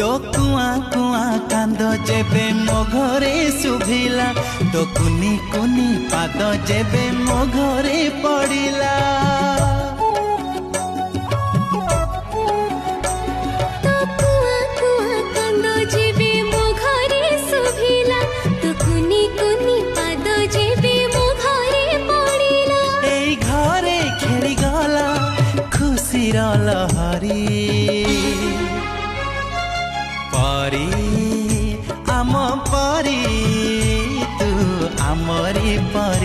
तो कुआ कुआ कांद जेबे मो घरे शुभिला तो कुनी कुनी पाद जेबे मो घरे पड़िला तो कुआ कुआ कांद जेबे मो घरे शुभिला तो कुनी कुनी पाद जेबे मो घरे पड़िला एई घरे खेली गला खुशीर लहरी परी आम परी तू आमरी परी।